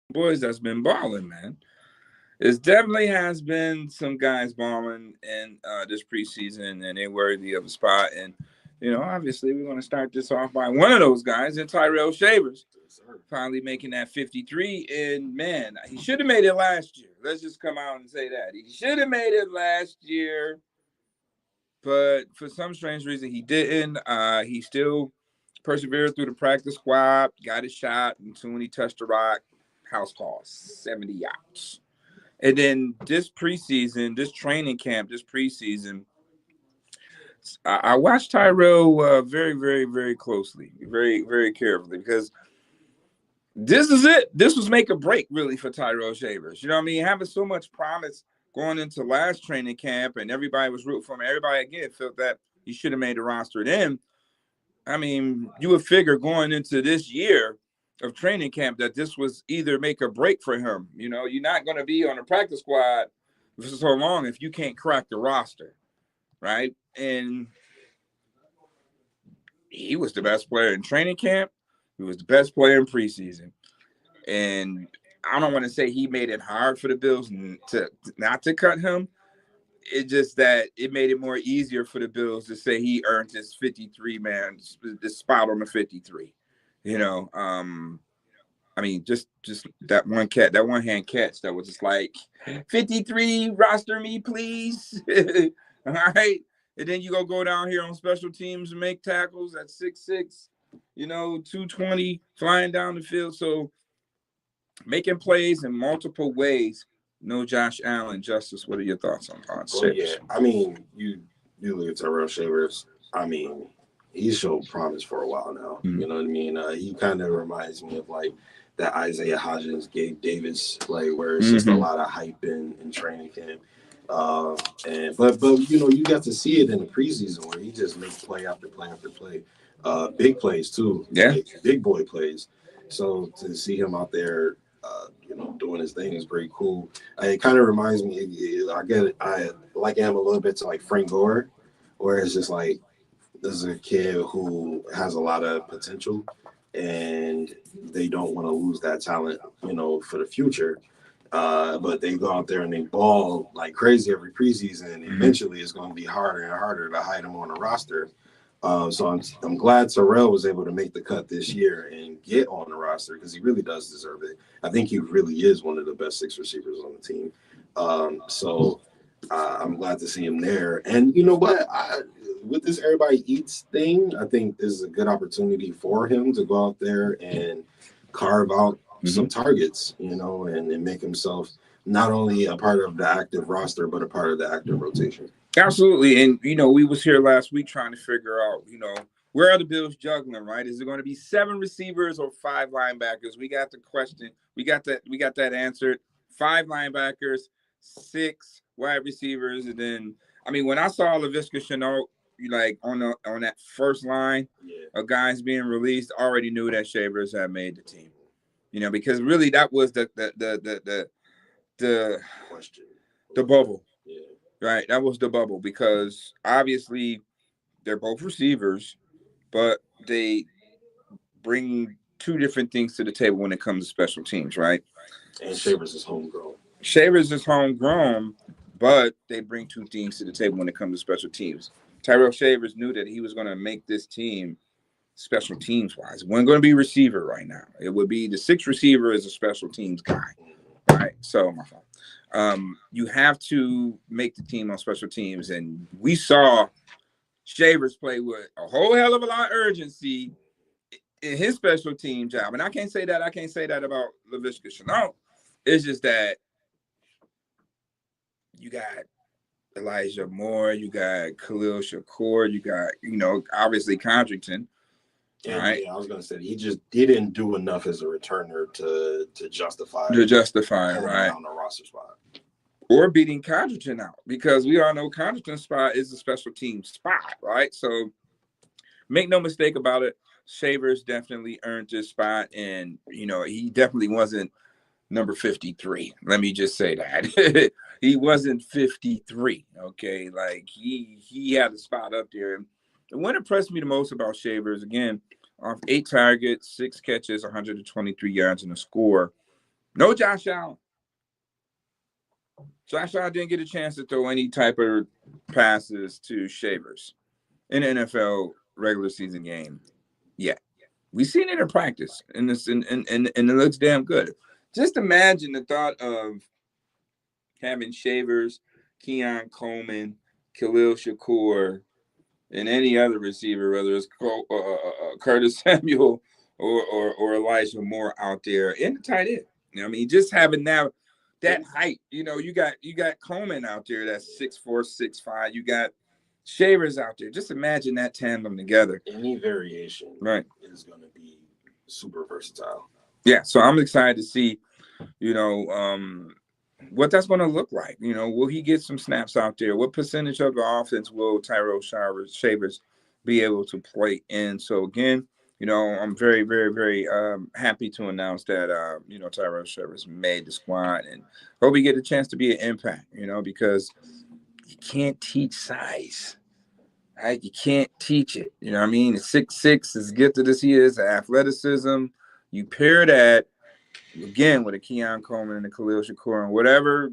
boys that's been balling, man. It definitely has been some guys balling in this preseason, and they're worthy of a spot. And obviously, we're going to start this off by one of those guys, and Tyrell Shavers, finally making that 53. And man, he should have made it last year. Let's just come out and say that he should have made it last year, but for some strange reason, he didn't. He still persevered through the practice squad, got his shot, and soon when he touched the rock, house calls, 70 yards. And then this preseason, this training camp, this preseason, I watched Tyrell very, very, very closely, very, very carefully, because this is it. This was make or break, really, for Tyrell Shavers. You know what I mean? Having so much promise going into last training camp, and everybody was rooting for him. Everybody, again, felt that he should have made the roster then. I mean, you would figure going into this year of training camp that this was either make or break for him. You're not going to be on the practice squad for so long if you can't crack the roster, right? And he was the best player in training camp. He was the best player in preseason. And I don't want to say he made it hard for the Bills to not to cut him. It's just that it made it more easier for the Bills to say he earned his 53 man, this spot on the 53. I mean, just that one hand catch that was just like 53, roster me, please. All right. And then you go down here on special teams and make tackles at 6'6", 220, flying down the field. So making plays in multiple ways. No Josh Allen. Justus, what are your thoughts on Well, yeah, I mean, you look at Tyrell Shavers. I mean, he's showed promise for a while now. Mm-hmm. You know what I mean? He kind of reminds me of like that Isaiah Hodgins, Gabe Davis play, where it's just a lot of hype in training camp. But you got to see it in the preseason where he just makes play after play after play, big plays too, big boy plays. So to see him out there, doing his thing is pretty cool. It kind of reminds me. I like him a little bit to like Frank Gore, where it's just like this is a kid who has a lot of potential, and they don't want to lose that talent, for the future. But they go out there and they ball like crazy every preseason, and eventually it's going to be harder and harder to hide them on a roster. So I'm glad Terrell was able to make the cut this year and get on the roster because he really does deserve it. I think he really is one of the best 6 receivers on the team. So I'm glad to see him there. And you know what? With this everybody eats thing, I think this is a good opportunity for him to go out there and carve out some targets, and make himself not only a part of the active roster, but a part of the active rotation. Absolutely. And, we was here last week trying to figure out, where are the Bills juggling, right? Is it going to be 7 receivers or 5 linebackers? We got the question. We got that answered. 5 linebackers, 6 wide receivers. And then, when I saw LaVisca Chenault, on that first line of guys being released, I already knew that Shavers had made the team. Because really that was the question. The bubble. Yeah. Right. That was the bubble because obviously they're both receivers, but they bring 2 different things to the table when it comes to special teams, right? And Shavers is homegrown. Shavers is homegrown, but they bring 2 things to the table when it comes to special teams. Tyrell Shavers knew that he was going to make this team special teams wise. It wasn't going to be receiver right now. It would be the 6th receiver is a special teams guy. Right. So my fault. You have to make the team on special teams. And we saw Shavers play with a whole hell of a lot of urgency in his special team job. And I can't say that about LaVisca Chenault. It's just that you got Elijah Moore, you got Khalil Shakur, you got, obviously Condrington. Right. Yeah, I was going to say he didn't do enough as a returner to justify right on the roster spot or beating Condrington out because we all know Condrington's spot is a special team spot, right? So make no mistake about it, Shavers definitely earned his spot, and he definitely wasn't number 53. Let me just say that he wasn't 53. Okay, like he had a spot up there. And what impressed me the most about Shavers, again, off 8 targets, 6 catches, 123 yards, and a score, No Josh Allen. Josh Allen didn't get a chance to throw any type of passes to Shavers in an NFL regular season game yet. We've seen it in practice, and it looks damn good. Just imagine the thought of having Shavers, Keon Coleman, Khalil Shakur, and any other receiver, whether it's Curtis Samuel or Elijah Moore out there in the tight end. You know what I mean? Just having that height. You know, you got Coleman out there that's 6'4", 6'5". You got Shavers out there. Just imagine that tandem together. Any variation right is going to be super versatile. Yeah, so I'm excited to see, what that's going to look like. Will he get some snaps out there? What percentage of the offense will Tyrell Shavers be able to play in? So again, I'm very, very, very happy to announce that Tyrell Shavers made the squad, and hope he get a chance to be an impact. Because you can't teach size. Right? You can't teach it. You know what I mean? 6'6", as gifted as he is, athleticism. You pair that again with a Keon Coleman and a Khalil Shakur and whatever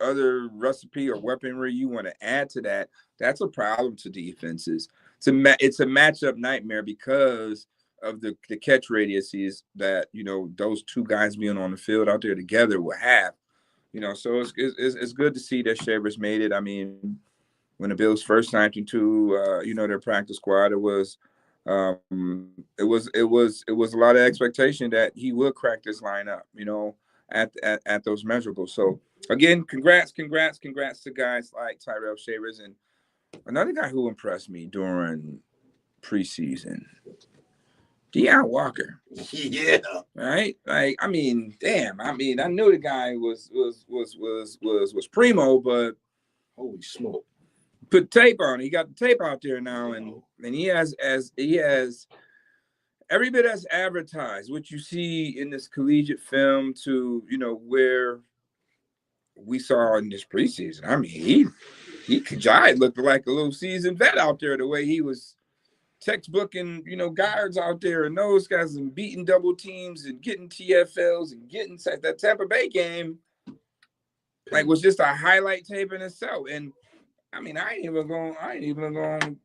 other recipe or weaponry you want to add to that, that's a problem to defenses. It's a matchup nightmare because of the catch radiuses that those two guys being on the field out there together will have. So it's good to see that Shavers made it. I mean, when the Bills first signed him to their practice squad, it was a lot of expectation that he would crack this lineup, at those measurables. So again, congrats to guys like Tyrell Shavers. And another guy who impressed me during preseason, Deion Walker. Yeah. Right? Like, I mean, damn. I mean, I knew the guy was primo, but holy smoke. Put tape on. He got the tape out there now, and he has every bit as advertised. What you see in this collegiate film to where we saw in this preseason. I mean, Jai looked like a little seasoned vet out there. The way he was textbooking guards out there and those guys and beating double teams and getting TFLs and getting that Tampa Bay game, like, was just a highlight tape in itself. And I mean, I ain't even gonna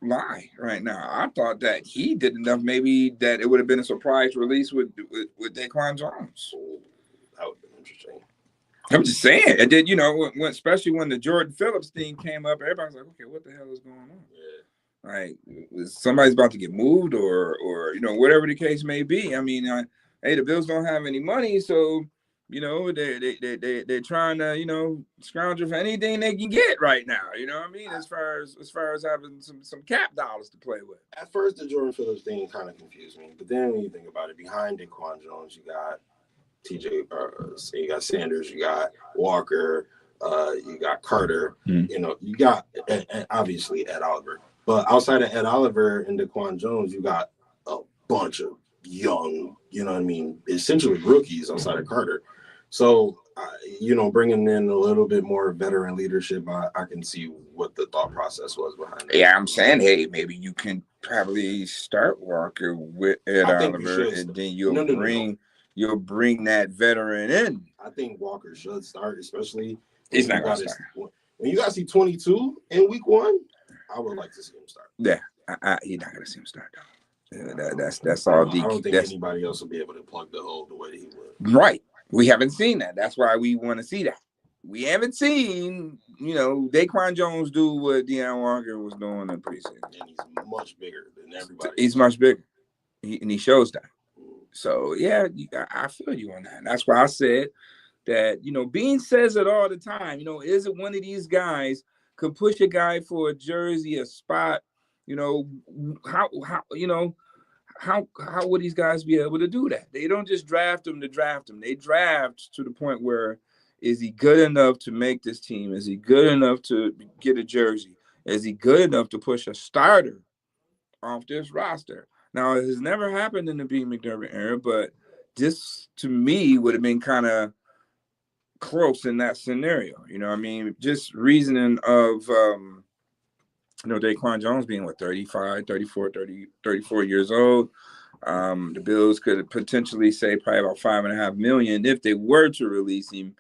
lie right now. I thought that he did enough, maybe that it would have been a surprise release with Daquan Jones. That would have been interesting. I'm just saying. It did, when especially when the Jordan Phillips thing came up, everybody's like, okay, what the hell is going on? Yeah. Like, somebody's about to get moved or whatever the case may be. I mean, hey, the Bills don't have any money, so they're trying to scrounge for anything they can get right now. You know what I mean? As far as having some cap dollars to play with. At first, the Jordan Phillips thing kind of confused me, but then when you think about it, behind Daquan Jones, you got you got Sanders, you got Walker, you got Carter. You got obviously Ed Oliver, but outside of Ed Oliver and Daquan Jones, you got a bunch of young, essentially rookies outside of Carter. So, bringing in a little bit more veteran leadership, I can see what the thought process was behind it. Yeah, I'm saying, hey, maybe you can probably start Walker with Ed Oliver, and then you'll bring that veteran in. I think Walker should start, especially he's not going to start. When you guys see 22 in week 1, I would like to see him start. Yeah, you're not going to see him start, though. That's all. I don't think anybody else will be able to plug the hole the way that he would. Right. We haven't seen that. That's why we want to see that. We haven't seen, Daquan Jones do what Deion Walker was doing in preseason. And he's much bigger than everybody. He's much bigger. He shows that. So, yeah, I feel you on that. That's why I said that, Bean says it all the time. Is it one of these guys could push a guy for a jersey, a spot? How would these guys be able to do that? They don't just draft him to draft him. They draft to the point where, is he good enough to make this team? Is he good enough to get a jersey? Is he good enough to push a starter off this roster? Now, it has never happened in the B. McDermott era, but this, to me, would have been kind of close in that scenario. Just reasoning of Daquan Jones being 35, 34 years old. The Bills could potentially say probably about $5.5 million if they were to release him.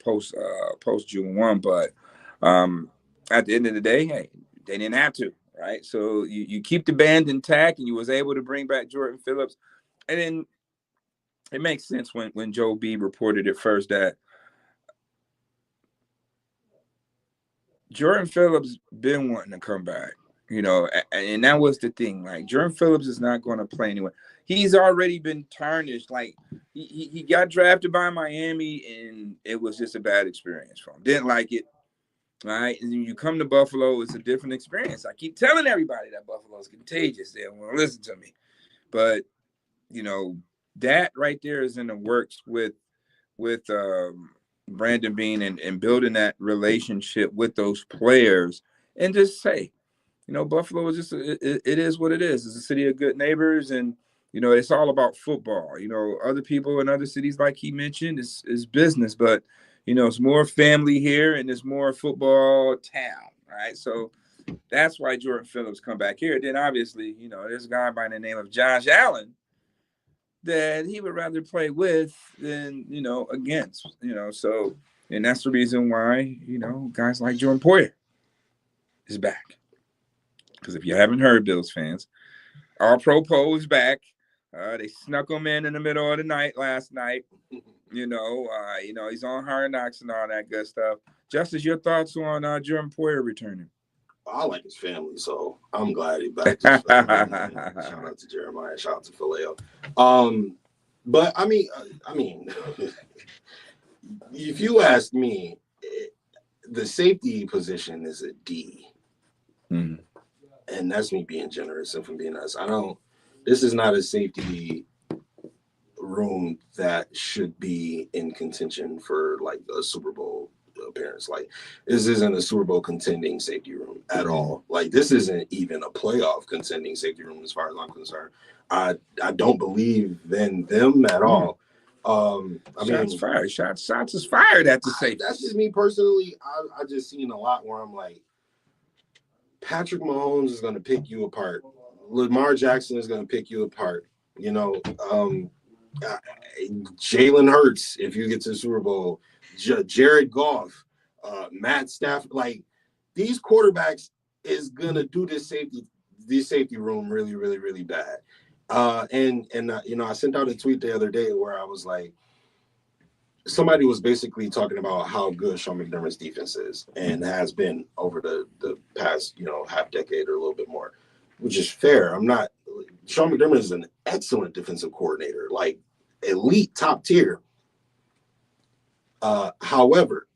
Post June 1, but at the end of the day, hey, they didn't have to, right? So you keep the band intact, and you was able to bring back Jordan Phillips, and then it makes sense when Joe B reported it first that Jordan Phillips been wanting to come back, and that was the thing. Like, Jordan Phillips is not going to play anywhere. He's already been tarnished. Like, he got drafted by Miami, and it was just a bad experience for him. Didn't like it. All right, and you come to Buffalo, it's a different experience. I keep telling everybody that Buffalo is contagious. They don't want to listen to me, but that right there is in the works with Brandon Beane and building that relationship with those players, and just say, Buffalo is just it is what it is. It's a city of good neighbors, and it's all about football. Other people in other cities, like he mentioned, is business, but it's more family here, and it's more football town, right? So that's why Jordan Phillips come back here. Then obviously, there's a guy by the name of Josh Allen that he would rather play with than against. So, and that's the reason why guys like Jordan Poyer is back. Because if you haven't heard, Bills fans, All-Pro Poe is back. They snuck him in the middle of the night last night. He's on Hard Knocks and all that good stuff. Justus, your thoughts on Jordan Poyer returning? I like his family, so I'm glad he's back. Shout out to Jeremiah. Shout out to Phileo. But I mean, if you ask me, the safety position is a D, and that's me being generous and from being honest. This is not a safety room that should be in contention for like a Super Bowl appearance. Like, this isn't a Super Bowl contending safety room at all. Like, this isn't even a playoff contending safety room as far as I'm concerned. I don't believe in them at all. Shots fired. Shots is fired at the safety. That's just me personally. I just seen a lot where I'm like, Patrick Mahomes is going to pick you apart. Lamar Jackson is going to pick you apart. Jalen Hurts, if you get to the Super Bowl, Jared Goff, Matt Stafford, like, these quarterbacks is gonna do this safety room really, really, really bad. I sent out a tweet the other day where I was like, somebody was basically talking about how good Sean McDermott's defense is and has been over the past half decade or a little bit more, which is fair. Sean McDermott is an excellent defensive coordinator, like elite, top tier. However,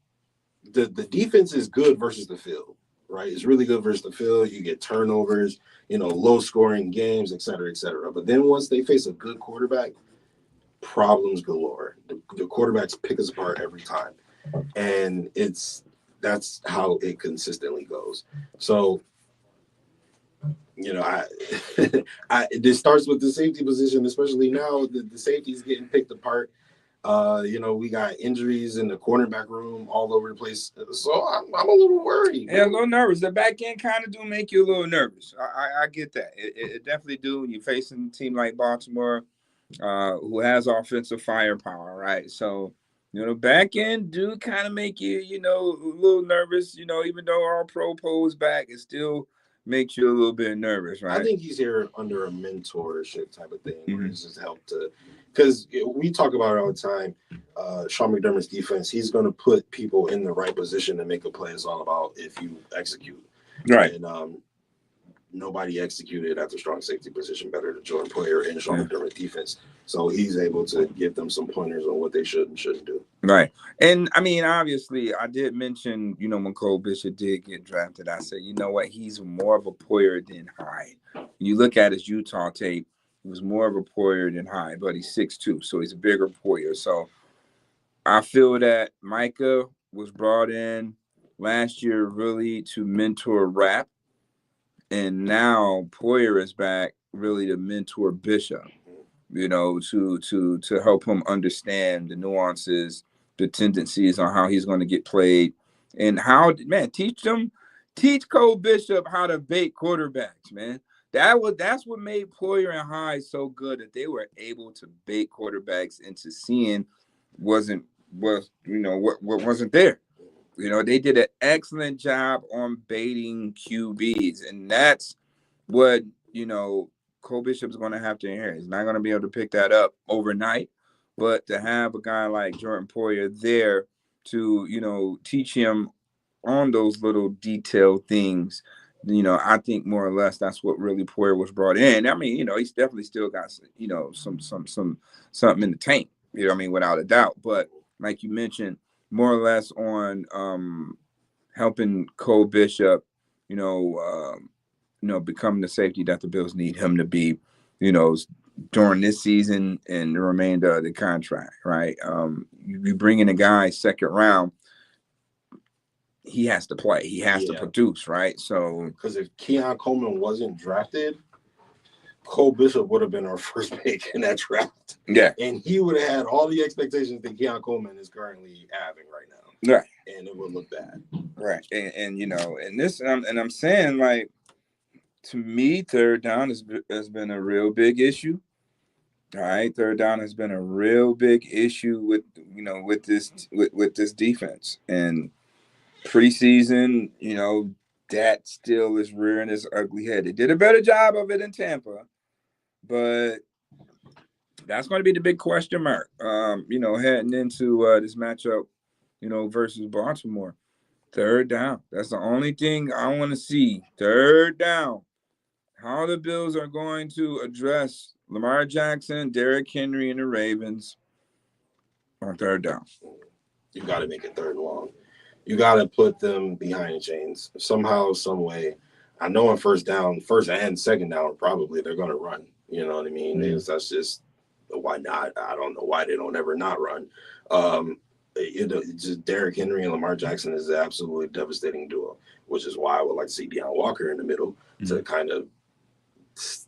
the defense is good versus the field, right? It's really good versus the field. You get turnovers, low scoring games, et cetera, et cetera. But then once they face a good quarterback, problems galore. The quarterbacks pick us apart every time. And that's how it consistently goes. So, this starts with the safety position, especially now the safety is getting picked apart. We got injuries in the cornerback room all over the place. So I'm a little worried. Yeah, a little nervous. The back end kind of do make you a little nervous. I get that. It definitely do when you're facing a team like Baltimore, who has offensive firepower, right? So, the back end do kind of make you, a little nervous. Even though All-Pro Poe's back, it still makes you a little bit nervous, right? I think he's here under a mentorship type of thing, where it's just help to, because we talk about it all the time. Sean McDermott's defense, he's going to put people in the right position to make a play. It's all about if you execute, right? And nobody executed at the strong safety position better than Jordan Poyer and Sean McDermott's defense. So he's able to give them some pointers on what they should and shouldn't do. Right. And I mean, obviously, I did mention, when Cole Bishop did get drafted, I said, you know what, he's more of a Poyer than Hyde. When you look at his Utah tape, he was more of a Poyer than Hyde, but he's 6'2", so he's a bigger Poyer. So I feel that Micah was brought in last year really to mentor Rap, and now Poyer is back really to mentor Bishop, to help him understand the nuances, the tendencies on how he's going to get played, and teach Cole Bishop how to bait quarterbacks, man. That's what made Poyer and Hyde so good, that they were able to bait quarterbacks into seeing wasn't was what wasn't there. They did an excellent job on baiting QBs, and that's what Cole Bishop's going to have to inherit. He's not going to be able to pick that up overnight, but to have a guy like Jordan Poyer there to teach him on those little detailed things, I think more or less that's what really Poyer was brought in. I mean, he's definitely still got some something in the tank. Without a doubt. But like you mentioned, more or less on helping Cole Bishop, become the safety that the Bills need him to be, during this season and the remainder of the contract, right? You bring in a guy second round, he has to play. He has to produce, right? So, because if Keon Coleman wasn't drafted, Cole Bishop would have been our first pick in that draft. Yeah. And he would have had all the expectations that Keon Coleman is currently having right now. Right. And it would look bad. Right. And this, and I'm saying, like, to me, third down has been a real big issue. All right. Third down has been a real big issue with this defense. And preseason, that still is rearing its ugly head. They did a better job of it in Tampa, but that's going to be the big question mark, heading into this matchup, versus Baltimore. Third down. That's the only thing I want to see. Third down. How the Bills are going to address Lamar Jackson, Derrick Henry, and the Ravens on third down. You got to make it third and long. You got to put them behind the chains somehow, some way. I know on first and second down, probably they're going to run. You know what I mean? Mm-hmm. That's just why not. I don't know why they don't ever not run. Just Derrick Henry and Lamar Jackson is an absolutely devastating duo, which is why I would like to see Deion Walker in the middle to kind of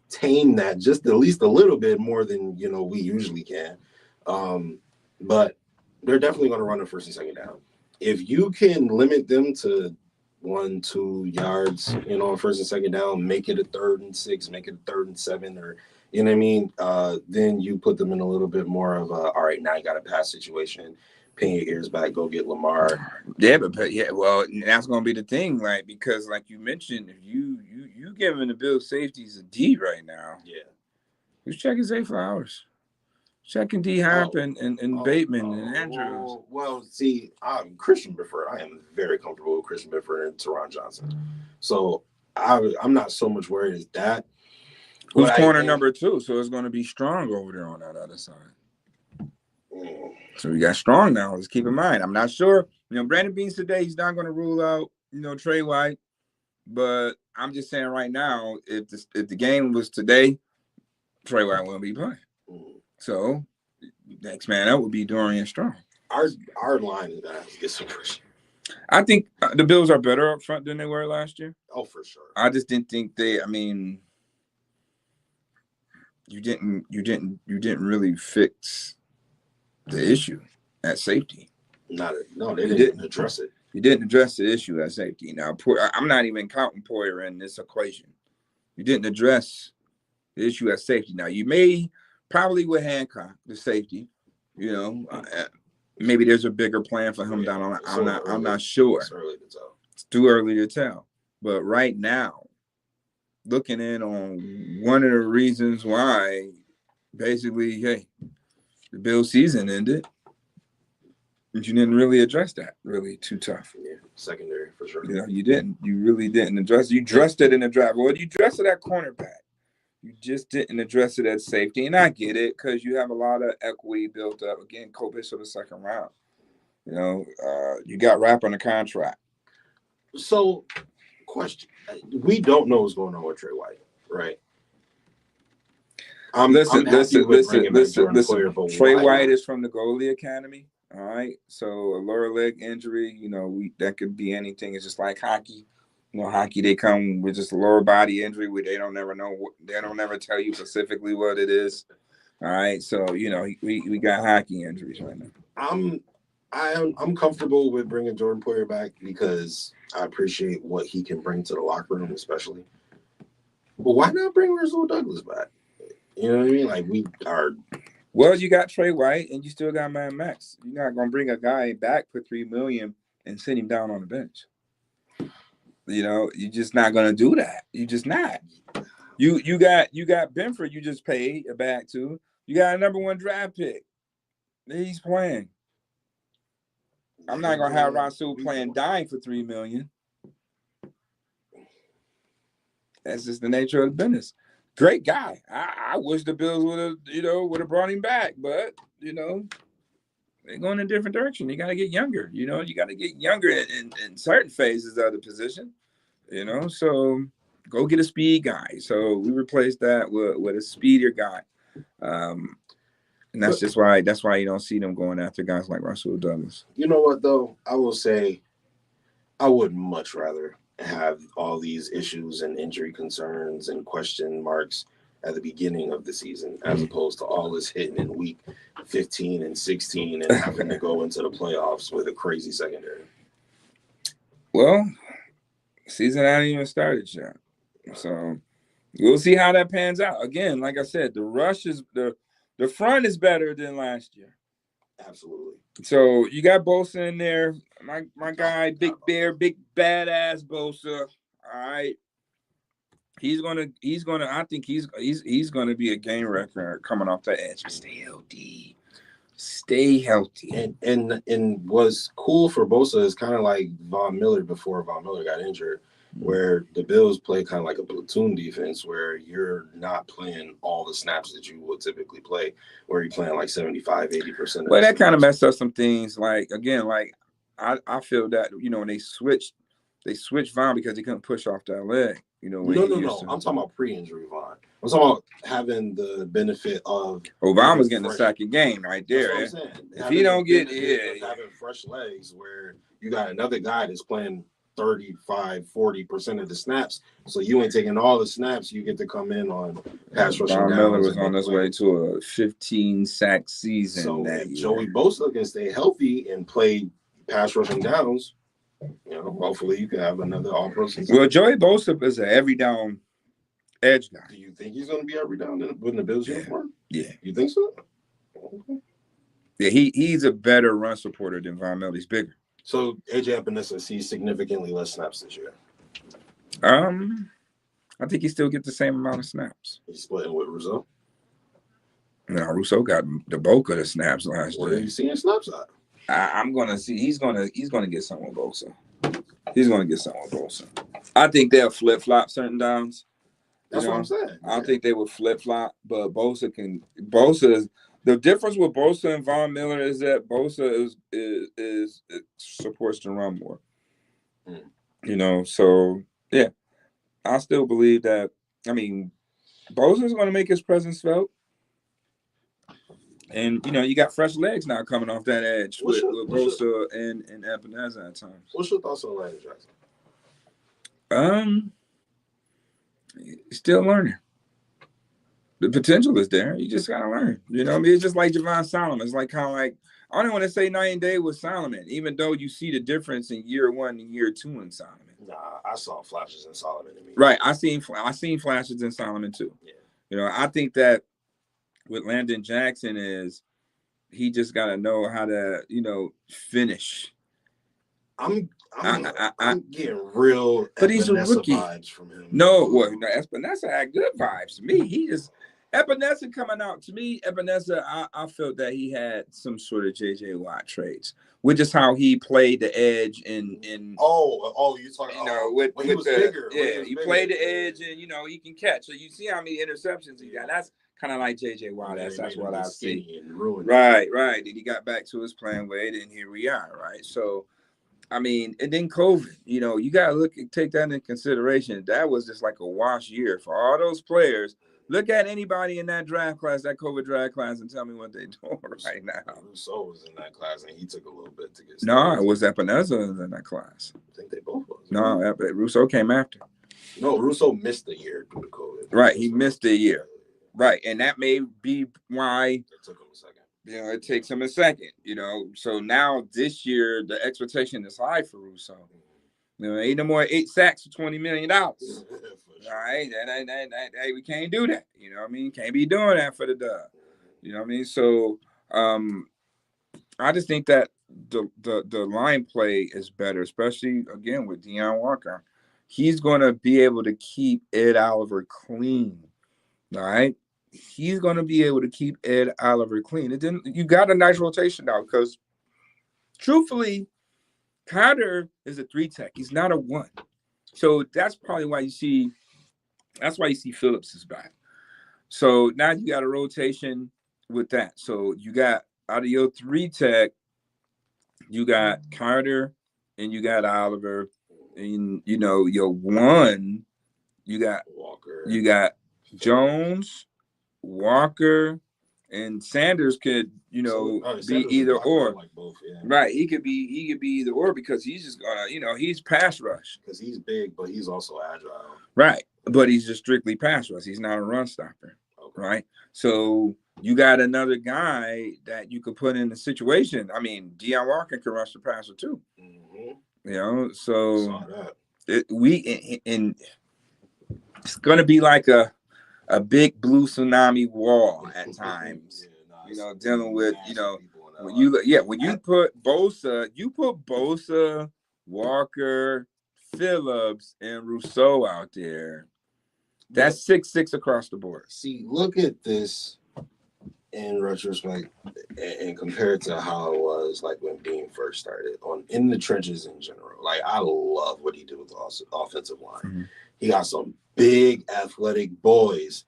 tame that just at least a little bit more than we usually can. But they're definitely going to run a first and second down. If you can limit them to 1-2 yards, on first and second down, make it a 3rd and 6, make it a 3rd and 7, or you know what I mean, then you put them in a little bit more of a, all right, now you got a pass situation, pin your ears back, go get Lamar. Yeah, but well, that's gonna be the thing, like, because like you mentioned, if you giving the Bills safeties a D right now. Yeah. Who's checking Zay Flowers? Checking D Hop and Bateman and Andrews. Well, see, I'm Christian Bifford. I am very comfortable with Christian Bifford and Teron Johnson. So I'm not so much worried as that. Who's corner number 2? So it's going to be Strong over there on that other side. So we got Strong now. Let's keep in mind. I'm not sure. Brandon Beans today, he's not going to rule out, Trey White. But I'm just saying right now, if the game was today, Trey White wouldn't be playing. So next man up would be Dorian Strong. Our line is going to have to get some pressure. I think the Bills are better up front than they were last year. Oh, for sure. I just didn't think you didn't really fix the issue at safety. No, they didn't address it. You didn't address the issue at safety. Now, I'm not even counting Poyer in this equation. You didn't address the issue at safety. Now, you may probably with Hancock, the safety, maybe there's a bigger plan for him down on. I'm not sure. It's early to tell. It's too early to tell. But right now, looking in on one of the reasons why, basically, hey, the Bills season ended. But you didn't really address that really too tough. Yeah, secondary for sure. You didn't. You really didn't address. You addressed it in the draft. Well, you addressed it at cornerback. You just didn't address it at safety, and I get it because you have a lot of equity built up. Again, Cole Bishop the second round. You got Rapp on the contract. So, question: we don't know what's going on with Trey White, right? Listen. Trey White is from the Goalie Academy. All right, so a lower leg injury, that could be anything. It's just like hockey. Hockey, they come with just a lower body injury where they don't ever know. They don't ever tell you specifically what it is. All right, so we got hockey injuries right now. I'm comfortable with bringing Jordan Poyer back because I appreciate what he can bring to the locker room, especially. But why not bring Russell Douglas back? You know what I mean? Like we are. Well, you got Trey White, and you still got Mad Max. You're not gonna bring a guy back for $3 million and sit him down on the bench. You know, you're just not gonna do that. You just not. You got Benford. You just paid a back to. You got a #1 draft pick. He's playing. I'm not gonna have Rasul playing dying for $3 million. That's just the nature of the business. Great guy. I wish the Bills would have brought him back, but they're going in a different direction. You got to get younger. You got to get younger in certain phases of the position. So go get a speed guy. So we replaced that with a speedier guy. And that's why you don't see them going after guys like Russell Douglas. You know what though? I will say I would much rather have all these issues and injury concerns and question marks at the beginning of the season as opposed to all this hitting in week 15 and 16 and having to go into the playoffs with a crazy secondary. Well, season hasn't even started yet. So we'll see how that pans out. Again, like I said, the rush is the front is better than last year. Absolutely. So you got Bosa in there. My guy, Big Bear, big badass Bosa. All right. He's gonna I think he's gonna be a game wrecker coming off the edge. Stay healthy. And what's cool for Bosa is kind of like Von Miller before Von Miller got injured, where the Bills play kind of like a platoon defense where you're not playing all the snaps that you would typically play, where you're playing like 75, 80%. Well, that kind of messed up some things. Like, again, I feel that, when they switched Von because he couldn't push off that leg. No. I'm talking about pre-injury Von. I'm talking about having the benefit of. Von was getting a second game right there. That's what I'm saying. If he don't get having fresh legs, where you got another guy that's playing 35-40% of the snaps, so you ain't taking all the snaps. You get to come in on pass rushing downs. Miller was on his way to a 15-sack season. So that if Joey Bosa can stay healthy and play pass rushing downs, hopefully you can have another all-pro season. Well, Joey Bosa is an every down edge guy. Do you think he's going to be every down in the Bills uniform? Yeah. You think so? Okay. Yeah, he's a better run supporter than Von Miller. He's bigger. So AJ Epinesa sees significantly less snaps this year. I think he still gets the same amount of snaps. He's splitting with Rousseau. No, Rousseau got the bulk of the snaps last year. Where are you seeing snaps at? I'm gonna see. He's gonna get something with Bosa. He's gonna get something with Bosa. I think they'll flip flop certain downs. That's what I'm saying. I think they would flip flop, but Bosa is the difference with Bosa and Von Miller is that Bosa is supports the run more. So yeah, I still believe that. I mean, Bosa is going to make his presence felt. And, you got fresh legs now coming off that edge with Bosa and Epinesa at times. What's your thoughts on Landon Jackson? Still learning. The potential is there. You just got to learn. It's just like Javon Solomon. It's like kind of like, I don't want to say night and day with Solomon, even though you see the difference in year 1 and year 2 in Solomon. Nah, I saw flashes in Solomon. Right. I seen flashes in Solomon too. Yeah. I think that with Landon Jackson is he just got to know how to, finish. I'm getting real but he's a rookie. Vibes from him. No, Epinesa had good vibes to me. Epinesa coming out to me. Epinesa, I felt that he had some sort of JJ Watt traits, which is how he played the edge in. You talking? When he was bigger. Yeah, he played the edge, and he can catch. So you see how many interceptions he got. That's kind of like JJ Watt. That's what I see. Right. Then he got back to his playing weight, and here we are. Right. So, I mean, and then COVID. You got to take that into consideration. That was just like a wash year for all those players. Look at anybody in that draft class, that COVID draft class, and tell me what they're doing right now. Rousseau was in that class, and he took a little bit to get started. No, it was Epinesa in that class. I think they both was. No, Rousseau came after. No, Rousseau missed the year due to COVID. Right, he missed the year. Right, and that may be why it took him a second. It takes him a second. So now this year the expectation is high for Rousseau. Ain't no more 8 sacks for $20 million. All right, hey, we can't do that. You know what I mean? Can't be doing that for the dub. You know what I mean? So I just think that the line play is better, especially again with Deion Walker. He's going to be able to keep Ed Oliver clean. All right, he's going to be able to keep Ed Oliver clean. And then you got a nice rotation now because, truthfully, Carter is a 3-tech. He's not a 1. So that's probably why you see. That's why you see Phillips is back. So now you got a rotation with that. So you got out of your 3-tech, you got Carter and you got Oliver, and you know your 1, you got Walker, you got Jones, Walker, and Sanders could be either or. Like both, yeah. Right, he could be either or because he's just gonna he's pass rush because he's big, but he's also agile. Right, but he's just strictly pass rush. He's not a run stopper. Okay. Right, so you got another guy that you could put in the situation. I mean, Deion Walker can rush the passer too. Mm-hmm. So it's gonna be like a big blue tsunami wall at times. Dealing with when you put Bosa, Walker, Phillips, and Rousseau out there. That's 6-6 across the board. See, look at this in retrospect and compare it to how it was like when Dean first started in the trenches in general. Like, I love what he did with the offensive line. Mm-hmm. He got some big athletic boys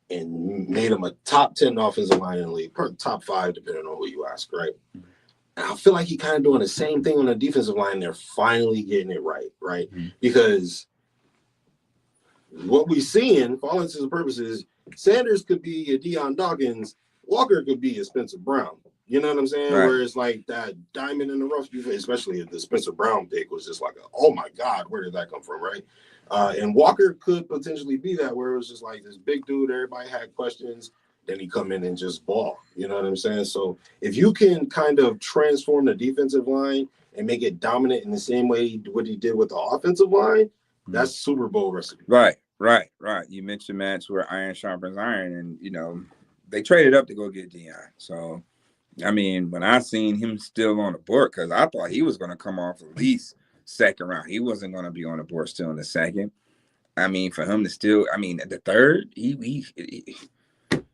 and made him a top 10 offensive line in the league, top 5, depending on who you ask, right? Mm-hmm. And I feel like he kind of doing the same thing on the defensive line. They're finally getting it right? Mm-hmm. Because what we seeing, for all intents and purposes, Sanders could be a Deion Dawkins, Walker could be a Spencer Brown. You know what I'm saying? Right. Where it's like that diamond in the rough, especially the Spencer Brown pick was just like, oh my God, where did that come from, right? And Walker could potentially be that, where it was just like this big dude, everybody had questions, then he come in and just ball. You know what I'm saying? So if you can kind of transform the defensive line and make it dominant in the same way what he did with the offensive line, that's Super Bowl recipe. Right. You mentioned match where iron sharpens iron, and they traded up to go get Deion. So, I mean, when I seen him still on the board, because I thought he was going to come off at least second round. He wasn't going to be on the board still in the second. I mean, for him to still, at the third, he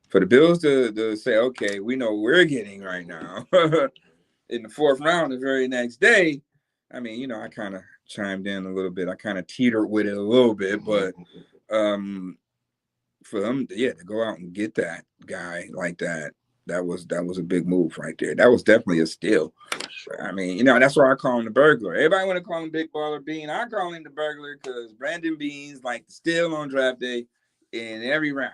for the Bills to say, okay, we know what we're getting right now in the fourth round the very next day. I mean, I kind of chimed in a little bit. I kind of teetered with it a little bit, but for them, to go out and get that guy like that, that was a big move right there. That was definitely a steal. I mean, that's why I call him the burglar. Everybody want to call him Big Baller Bean. I call him the burglar because Brandon Beans like to steal on draft day in every round.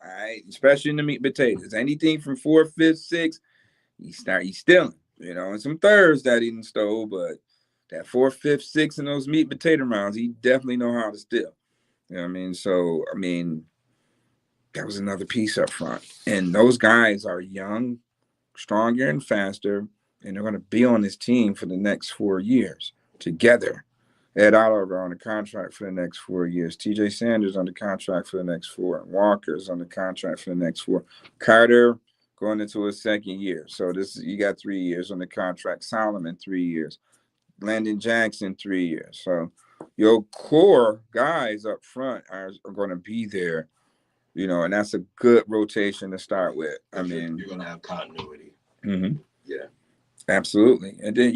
All right, especially in the meat and potatoes. Anything from 4th, 5th, 6th, he's stealing. And some thirds that he didn't stole, but that 4th, 5th, 6th, and those meat and potato rounds, he definitely know how to steal. You know what I mean? So, that was another piece up front. And those guys are young, stronger, and faster, and they're going to be on this team for the next 4 years together. Ed Oliver on the contract for the next 4 years. TJ Sanders on the contract for the next 4. Walker's on the contract for the next 4. Carter going into his second year. So you got 3 years on the contract. Solomon, 3 years. Landon Jackson, 3 years. So your core guys up front are going to be there, and that's a good rotation to start with. You're going to have continuity. Mm-hmm. Yeah. Absolutely. And then,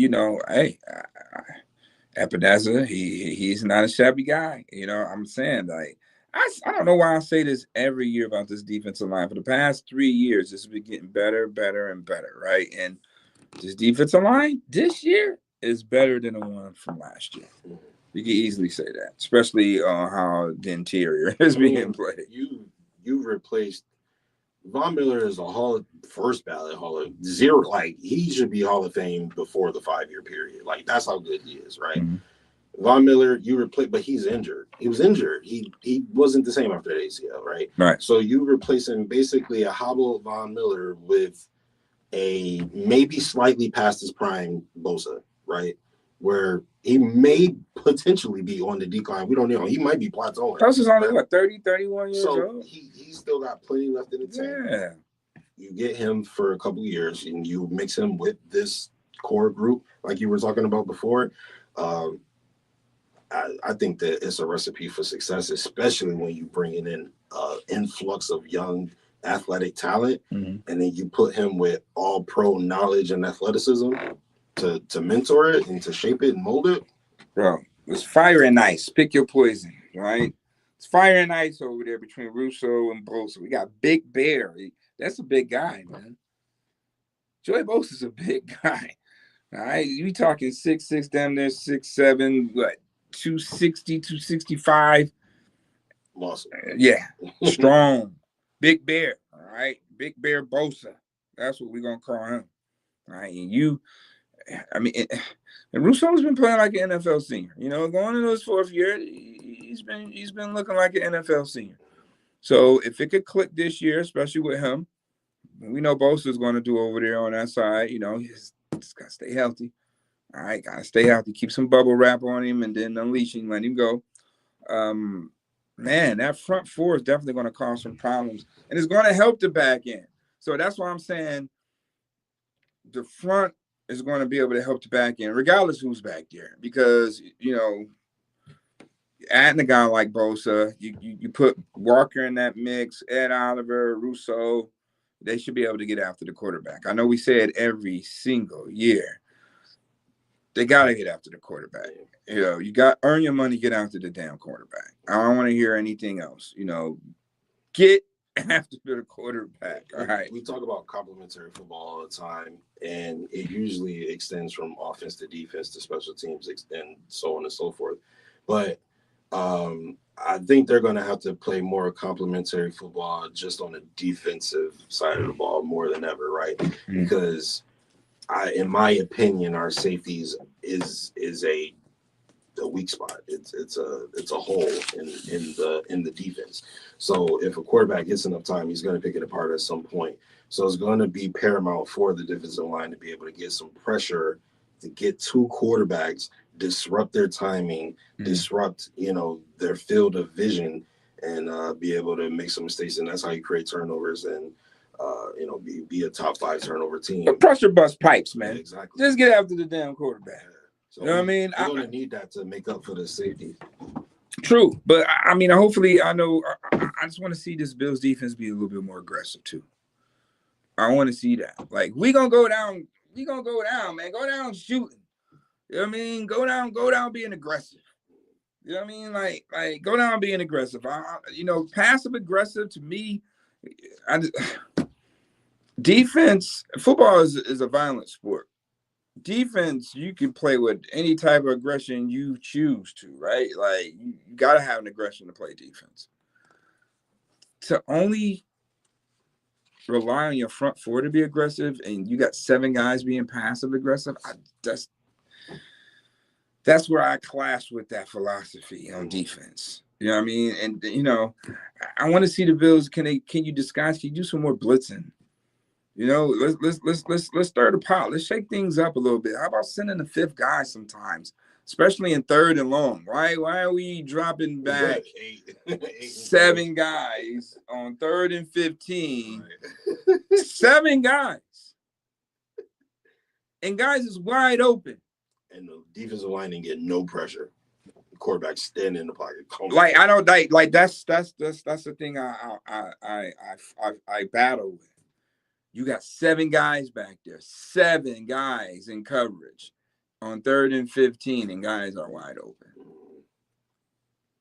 Epineza, he's not a shabby guy. I'm saying, like, I don't know why I say this every year about this defensive line. For the past 3 years, this has been getting better, and better, right? And this defensive line this year is better than the one from last year. You can easily say that, especially how the interior is being played. You've replaced Von Miller is first ballot Hall of zero. Like, he should be Hall of Fame before the 5-year period. Like, that's how good he is, right? Mm-hmm. Von Miller, you replace, but he's injured. He was injured. He wasn't the same after the ACL, right? Right. So you replacing basically a hobbled Von Miller with a maybe slightly past his prime Bosa, right? Where he may potentially be on the decline. We don't know. He might be plateauing. Bosa's only, what, 30, 31 years old? He's still got plenty left in the tank. Yeah. You get him for a couple of years, and you mix him with this core group, like you were talking about before. I think that it's a recipe for success, especially when you bring in influx of young athletic talent, and then you put him with all pro knowledge and athleticism to mentor it and to shape it and mold it. Bro, it's fire and ice. Pick your poison, right? It's fire and ice over there between Russo and Bosa. We got Big Bear. That's a big guy, man. Joey Bosa's a big guy. All right, we talking 6'6", damn near 6'7", what, 260, 265. Awesome. Yeah, strong. Big Bear, all right? Big Bear Bosa. That's what we're going to call him. All right, and Russo's been playing like an NFL senior. You know, going into his fourth year, he's been looking like an NFL senior. So if it could click this year, especially with him, we know Bosa's going to do over there on that side. You know, he's got to stay healthy. All right, got to stay healthy. Keep some bubble wrap on him and then unleash him, let him go. Man, that front four is definitely going to cause some problems. And it's going to help the back end. So that's why I'm saying the front is going to be able to help the back end, regardless who's back there. Because, you know, adding a guy like Bosa, you put Walker in that mix, Ed Oliver, Russo, they should be able to get after the quarterback. I know we say it every single year. They got to get after the quarterback. You know, you got earn your money, get after the damn quarterback. I don't want to hear anything else. You know, get after the quarterback. All right. We talk about complementary football all the time, and it usually extends from offense to defense to special teams and so on and so forth. But I think they're going to have to play more complementary football just on the defensive side of the ball more than ever, right? Mm-hmm. Because in my opinion, our safeties is a weak spot. It's a hole in the defense. So if a quarterback gets enough time, he's going to pick it apart at some point. So it's going to be paramount for the defensive line to be able to get some pressure to get two quarterbacks, disrupt their timing, disrupt their field of vision, and be able to make some mistakes. And that's how you create turnovers and be a top 5 turnover team. But pressure bust pipes, man. Yeah, exactly. Just get after the damn quarterback. So you know what I mean? We're going to need that to make up for the safety. True. But, I mean, hopefully, I just want to see this Bills defense be a little bit more aggressive, too. I want to see that. Like, we going to go down. We going to go down, man. Go down shooting. You know what I mean? Go down being aggressive. You know what I mean? Like go down being aggressive. Passive aggressive to me, defense, football is a violent sport. Defense, you can play with any type of aggression you choose to, right? Like, you got to have an aggression to play defense. To only rely on your front four to be aggressive and you got 7 guys being passive aggressive, that's where I clash with that philosophy on defense. You know what I mean? And, I want to see the Bills. Can you do some more blitzing? Let's stir the pot. Let's shake things up a little bit. How about sending the 5th guy sometimes, especially in 3rd and long? Why are we dropping back 7 guys on 3rd and 15? Right. 7 guys, and guys is wide open, and the defensive line didn't get no pressure. The quarterback standing in the pocket. Like, I don't like that's the thing I battle with. You got 7 guys back there, 7 guys in coverage on 3rd and 15, and guys are wide open.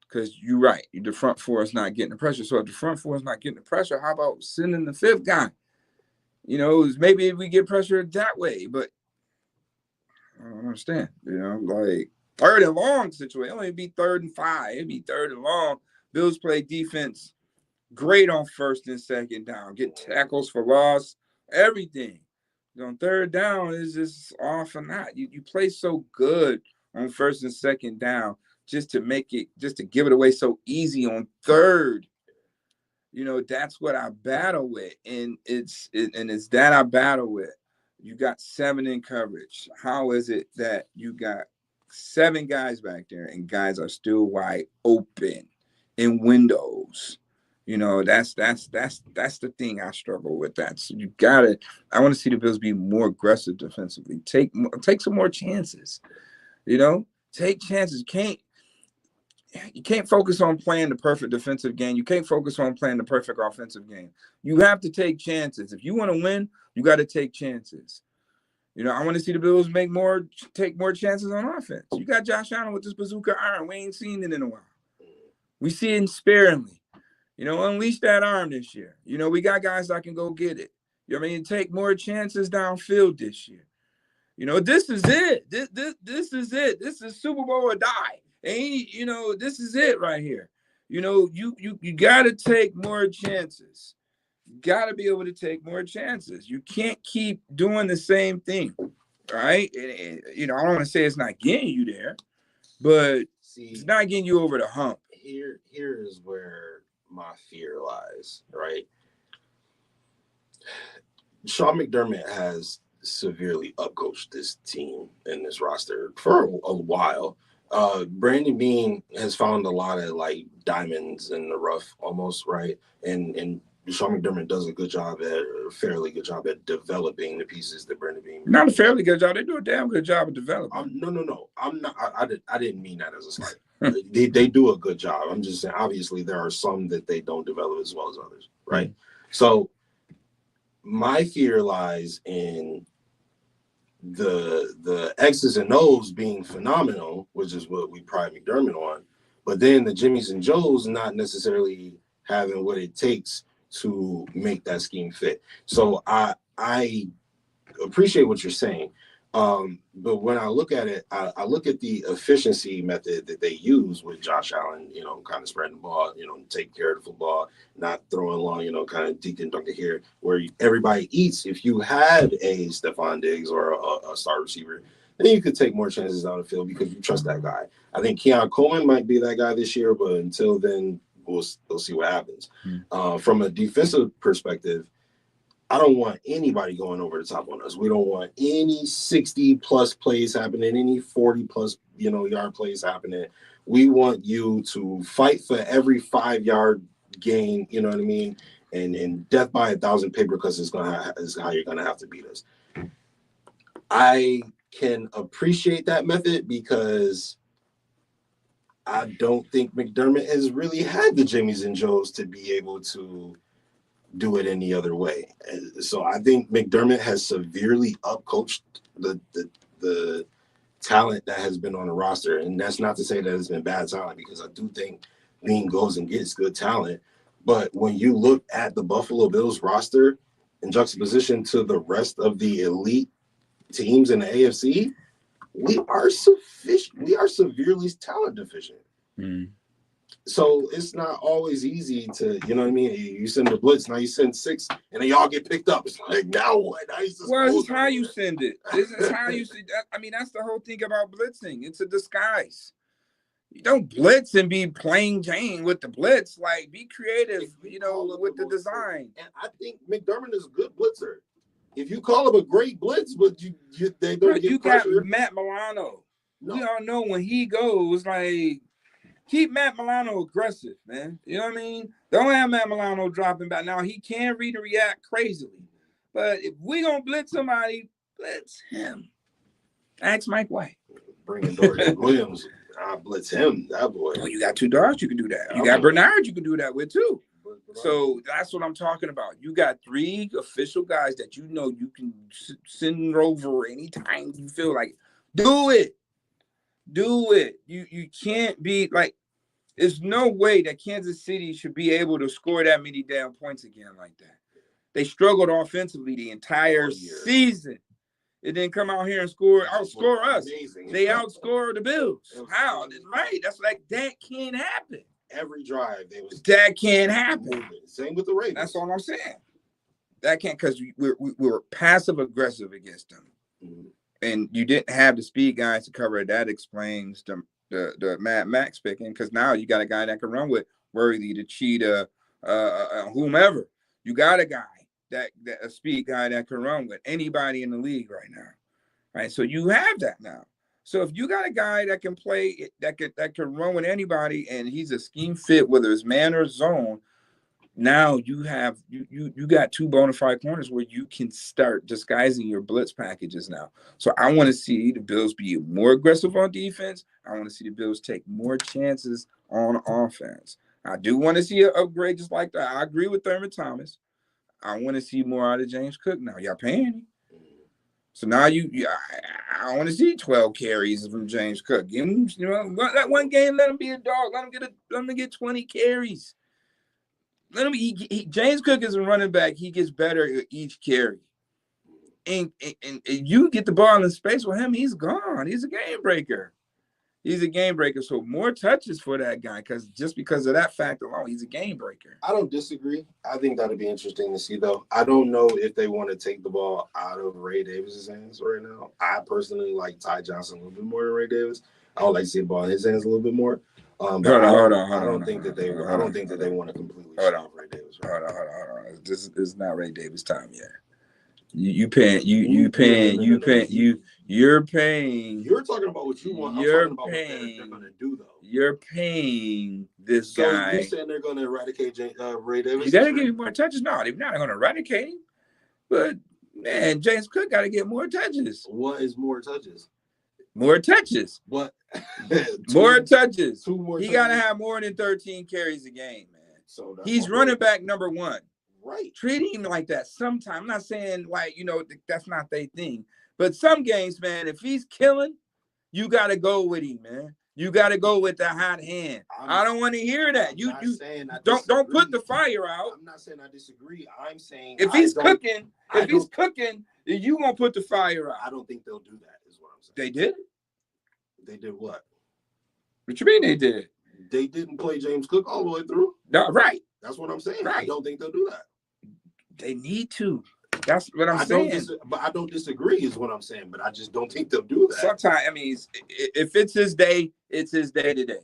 Because you're right, the front four is not getting the pressure. So if the front four is not getting the pressure, how about sending the 5th guy? Maybe we get pressure that way, but I don't understand. Like 3rd and long situation. It'll only be 3rd and 5. It'd be 3rd and long. Bills play defense great on 1st and 2nd down. Get tackles for loss, everything. On 3rd down is just off or not. You play so good on 1st and 2nd down just to give it away so easy on 3rd. That's what I battle with. And it's that I battle with. You got 7 in coverage. How is it that you got 7 guys back there, and guys are still wide open in windows. That's the thing I struggle with. That's you gotta. I want to see the Bills be more aggressive defensively. Take some more chances. Take chances. You can't focus on playing the perfect defensive game. You can't focus on playing the perfect offensive game. You have to take chances. If you want to win, you got to take chances. I want to see the Bills take more chances on offense. You got Josh Allen with this bazooka iron. We ain't seen it in a while. We see it sparingly. Unleash that arm this year. We got guys that can go get it. Take more chances downfield this year. This is it. This is it. This is Super Bowl or die. This is it right here. You got to take more chances. You got to be able to take more chances. You can't keep doing the same thing, right? I don't want to say it's not getting you there, but it's not getting you over the hump. Here is where my fear lies, right? Sean McDermott has severely upcoached this team and this roster for a while. Brandon Beane has found a lot of like diamonds in the rough almost, right? And Sean McDermott does a fairly good job at developing the pieces that Brandon Beane. Not a fairly good job. They do a damn good job of developing. No. I'm not. I didn't mean that as a slight. They do a good job. I'm just saying. Obviously, there are some that they don't develop as well as others, right? Mm-hmm. So my fear lies in the X's and O's being phenomenal, which is what we pride McDermott on, but then the Jimmies and Joes not necessarily having what it takes to make that scheme fit. So I appreciate what you're saying. But when I look at it, I look at the efficiency method that they use with Josh Allen, kind of spreading the ball, taking care of the football, not throwing long, kind of dink and dunk it here, where everybody eats. If you had a Stephon Diggs or a star receiver, then you could take more chances down the field because you trust that guy. I think Keon Coleman might be that guy this year, but until then, we'll see what happens. From a defensive perspective, I don't want anybody going over the top on us. We don't want any 60-plus plays happening, any 40-plus, yard plays happening. We want you to fight for every 5-yard gain, you know what I mean? And death by 1,000 paper cuts is how you're going to have to beat us. I can appreciate that method because I don't think McDermott has really had the Jimmies and Joes to be able to do it any other way. So I think McDermott has severely upcoached the talent that has been on the roster. And that's not to say that it's been bad talent, because I do think Bean goes and gets good talent. But when you look at the Buffalo Bills roster in juxtaposition to the rest of the elite teams in the AFC, we are severely talent deficient. Mm. So it's not always easy to, you know what I mean? You send the blitz, now you send 6, and they all get picked up. It's like, now what? This is how you send it. This is how you see that. I mean, that's the whole thing about blitzing. It's a disguise. You don't blitz and be plain Jane with the blitz. Like, be creative, with the design. And I think McDermott is a good blitzer. If you call him a great blitz, but they don't get pressure. You got Matt Milano. No. We all know when he goes, like, keep Matt Milano aggressive, man. You know what I mean? Don't have Matt Milano dropping back. Now, he can read and react crazily. But if we going to blitz somebody, blitz him. Ask Mike White. Bringing Dorian Williams. I blitz him, that boy. Well, you got 2 darts, you can do that. You got Bernard, you can do that with, too. So that's what I'm talking about. You got 3 official guys that you can send over anytime you feel like it. Do it. Do it. You can't be like, there's no way that Kansas City should be able to score that many damn points again like that. They struggled offensively the entire season. It didn't come out here and outscore us. Amazing. They outscored the Bills. How? Right. That's like, that can't happen. Every drive, that can't happen. Moving. Same with the Ravens. That's all I'm saying. That can't, because we were passive aggressive against them. Mm-hmm. And you didn't have the speed guys to cover it. That explains the Mad Max picking, because now you got a guy that can run with Worthy, the Cheetah, whomever. You got a guy a speed guy that can run with anybody in the league right now, right? So you have that now. So if you got a guy that can play, that can run with anybody, and he's a scheme fit, whether it's man or zone, now you got two bona fide corners where you can start disguising your blitz packages now. So I want to see the Bills be more aggressive on defense. I want to see the Bills take more chances on offense. I do want to see an upgrade just like that. I agree with Thurman Thomas. I want to see more out of James Cook now. Y'all paying him. So now I want to see 12 carries from James Cook. Give him, that one game, let him be a dog. Let him get 20 carries. Let him. James Cook is a running back. He gets better at each carry. And you get the ball in space with him, he's gone. He's a game breaker. He's a game breaker. So more touches for that guy because of that fact alone, he's a game breaker. I don't disagree. I think that'd be interesting to see, though. I don't know if they want to take the ball out of Ray Davis's hands right now. I personally like Ty Johnson a little bit more than Ray Davis. I would like to see the ball in his hands a little bit more. But I don't think that they want to completely stop Ray Davis. Right? Hold on. This is not Ray Davis time yet. You're paying. You're talking about what you want. I'm talking about what they're going to do, though. You're paying this guy. So you're saying they're going to eradicate Ray Davis? You got to give him more touches. No, they're not going to eradicate him. But, man, James Cook got to get more touches. What is more touches? More touches. What? More touches. Two more. He got to have more than 13 carries a game, man. So he's running back number one. Right. Treat him like that sometimes. I'm not saying that's not their thing. But some games, man, if he's killing, you got to go with him, man. You got to go with the hot hand. I don't want to hear that. Don't put the fire out. I'm not saying I disagree. I'm saying if he's cooking, you gonna put the fire out. I don't think they'll do that. Is what I'm saying. They did. They did what? What you mean they did? They didn't play James Cook all the way through. No, right. That's what I'm saying. Right. I don't think they'll do that. They need to. That's what I'm saying. But I don't disagree is what I'm saying. But I just don't think they'll do that. Sometimes, I mean, if it's his day, it's his day today.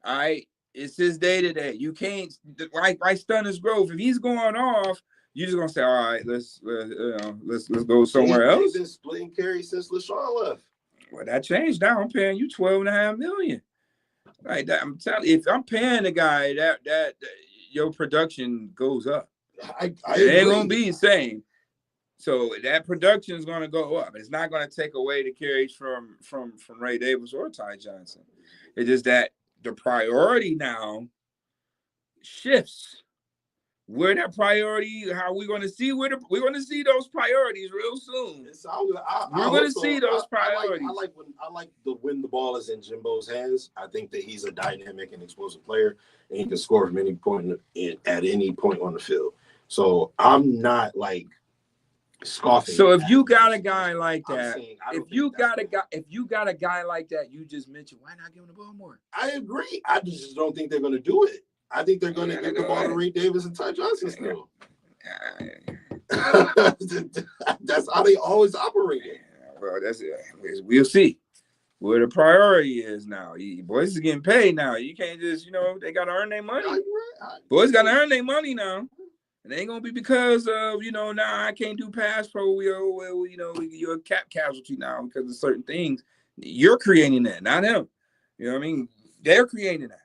All right? It's his day today. You can't, like Stunner's Grove, if he's going off, you're just going to say, all right, let's go somewhere else. They've been splitting carries since LaShawn left. Well, that changed now. I'm paying you $12.5 million. Like that, I'm telling you, if I'm paying the guy, that your production goes up. It ain't gonna be the same. So that production is gonna go up. It's not gonna take away the carries from Ray Davis or Ty Johnson. It's just that the priority now shifts. Where that priority, how we're gonna see we're gonna see those priorities real soon. We're gonna see those priorities. I like when the ball is in Jimbo's hands. I think that he's a dynamic and explosive player, and he can score from any point at any point on the field. So I'm not like scoffing. So if you got a guy like that, if you got a guy like that, you just mentioned, why not give him the ball more? I agree. I just don't think they're gonna do it. I think they're going to give the ball to Ray Davis and Ty Johnson still. That's how they always operate. Well, that's it. We'll see where the priority is now. Boys is getting paid now. You can't just, they got to earn their money. Boys got to earn their money now. It ain't going to be because of, now I can't do pass pro. You're a cap casualty now because of certain things. You're creating that, not him. You know what I mean? They're creating that.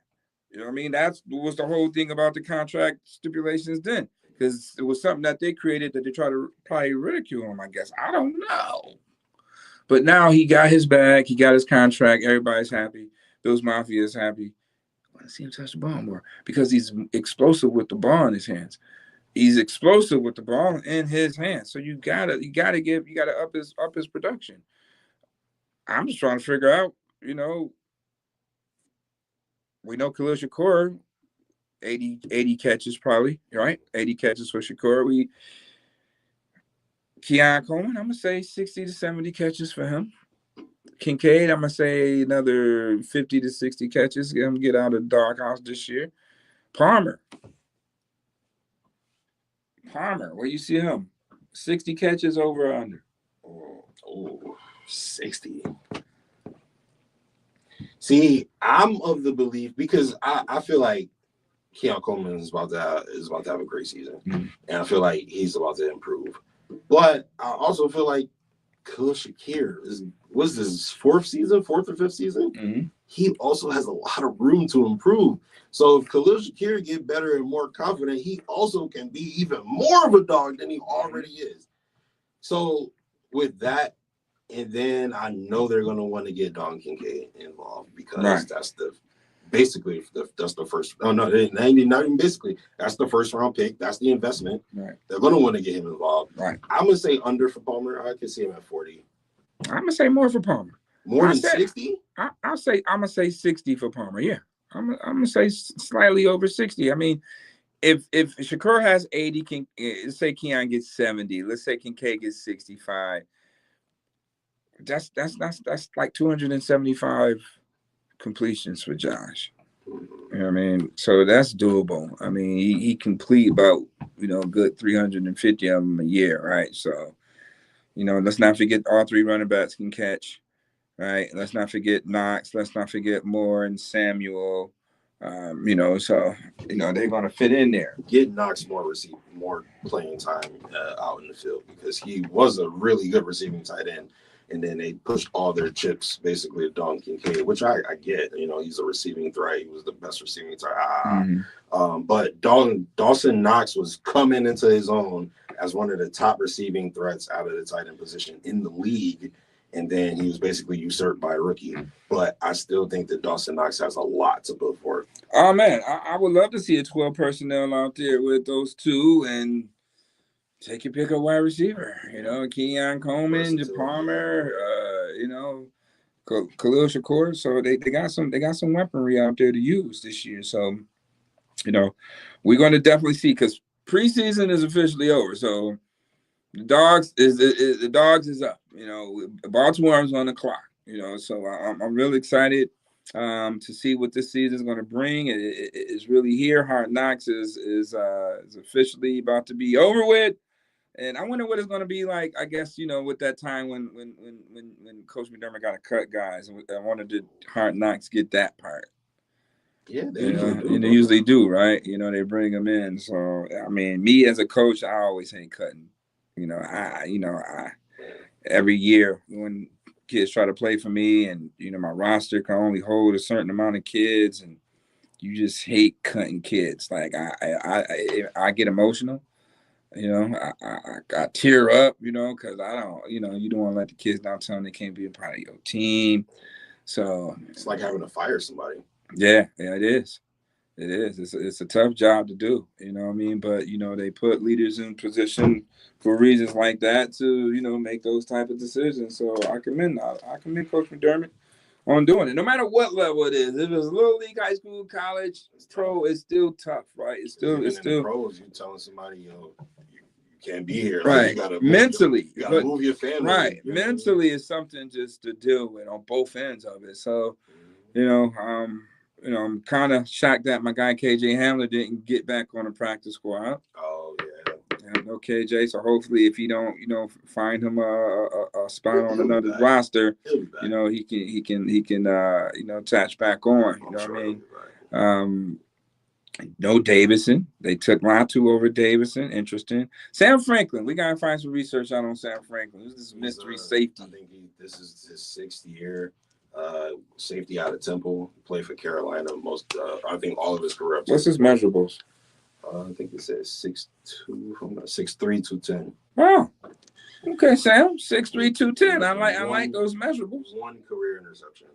You know what I mean? That was the whole thing about the contract stipulations then, because it was something that they created that they try to probably ridicule him, I guess. I don't know. But now he got his bag. He got his contract. Everybody's happy. Bills Mafia is happy. I want to see him touch the ball more because he's explosive with the ball in his hands. He's explosive with the ball in his hands. So you gotta up his production. I'm just trying to figure out, we know Khalil Shakur, 80 catches probably, right? 80 catches for Shakur. Keon Coleman, I'm going to say 60 to 70 catches for him. Kincaid, I'm going to say another 50 to 60 catches. Get him get out of the doghouse this year. Palmer, where you see him? 60 catches over or under? Oh, 60. See, I'm of the belief because I feel like Keon Coleman is about to have a great season, and I feel like he's about to improve. But I also feel like Khalil Shakir was his fourth or fifth season. Mm-hmm. He also has a lot of room to improve. So if Khalil Shakir get better and more confident, he also can be even more of a dog than he already is. So with that, and then I know they're going to want to get Don Kincaid involved because that's the first. Oh no, not even basically. That's the first round pick. That's the investment. Right. They're going to want to get him involved. Right. I'm going to say under for Palmer. I can see him at 40. I'm gonna say more for Palmer. More than 60? I'm gonna say 60 for Palmer. Yeah, I'm gonna say slightly over 60. I mean, if Shakur has 80, let's say Keon gets 70. Let's say Kincaid gets 65. That's like 275 completions for Josh. You know what I mean? So that's doable. I mean, he complete about good 350 of them a year, right? So let's not forget all three running backs can catch. Right. Let's not forget Knox. Let's not forget Moore and Samuel. So they're gonna fit in there. Get Knox more playing time out in the field because he was a really good receiving tight end, and then they pushed all their chips basically to Don Kincaid, which I get. He's a receiving threat. He was the best receiving threat. But Dawson Knox was coming into his own as one of the top receiving threats out of the tight end position in the league. And then he was basically usurped by a rookie. But I still think that Dawson Knox has a lot to put forth. Oh, man, I would love to see a 12 personnel out there with those two and take your pick of wide receiver. Keon Coleman, Palmer, Khalil Shakur. So they got some weaponry out there to use this year. So, we're going to definitely see because preseason is officially over. So the dogs is up. Baltimore is on the clock. So I'm really excited to see what this season is going to bring. It's really here. Hard Knocks is officially about to be over with, and I wonder what it's going to be like. I guess with that time when Coach McDermott got to cut guys, and I wanted to Hard Knocks get that part. Yeah, they usually do, right? They bring them in. So I mean, me as a coach, I always hate cutting. I every year when kids try to play for me and my roster can only hold a certain amount of kids and you just hate cutting kids. Like I get emotional, I tear up, because I don't, you don't want to let the kids down, tell them they can't be a part of your team. So it's like having to fire somebody. Yeah, it is. It is. It's a tough job to do. You know what I mean? But they put leaders in position for reasons like that to make those type of decisions. So I commend Coach McDermott on doing it, no matter what level it is. If it's little league, high school, college, pro, it's still tough, right? It's still in the pros. You're telling somebody you can't be here, right? Like, you gotta mentally, you gotta move your family, right? Mentally, is something just to deal with on both ends of it. So I'm kind of shocked that my guy KJ Hamler didn't get back on the practice squad. Oh yeah, no KJ. So hopefully, if you don't, find him a spot on another roster, he can attach back on. You know what I mean? No Davison. They took Latu over Davison. Interesting. Sam Franklin. We gotta find some research out on Sam Franklin. This is mystery safety. I think this is his 6th year. Safety out of Temple, played for Carolina. I think all of his career. What's his measurables? I think it says 6'2", 6'3", 210. Oh, okay, Sam, 6'3", 210. I like those measurables. 1 career interception.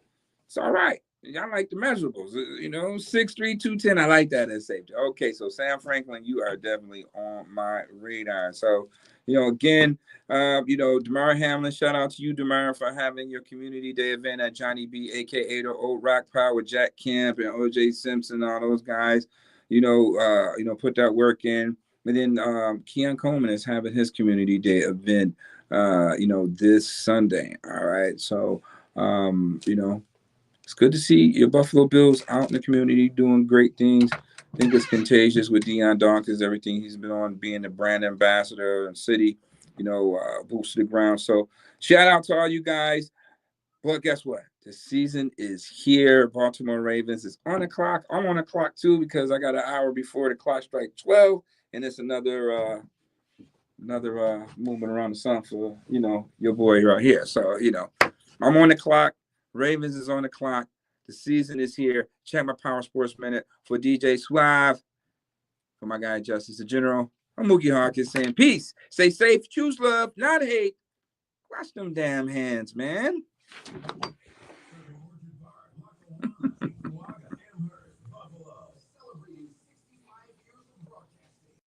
It's all right. I like the measurables. 6'3", 210. I like that as safety. Okay, so Sam Franklin, you are definitely on my radar. So, again, Damar Hamlin, shout out to you, Damar, for having your community day event at Johnny B, aka the Old Rock Power with Jack Kemp and OJ Simpson, all those guys. Put that work in. And then Keon Coleman is having his community day event, this Sunday. All right, so it's good to see your Buffalo Bills out in the community doing great things. I think it's contagious with Deion Dawkins, everything he's been on, being the brand ambassador and city, boots to the ground. So shout out to all you guys. Well, guess what? The season is here. Baltimore Ravens is on the clock. I'm on the clock too because I got an hour before the clock strikes 12, and it's another another movement around the sun for, you know, your boy right here. So, you know, I'm on the clock. Ravens is on the clock. The season is here. Check my Power Sports Minute for DJ Suave, for my guy Justice the General. I'm Mookie Hawkins saying peace. Stay safe. Choose love, not hate. Wash them damn hands, man.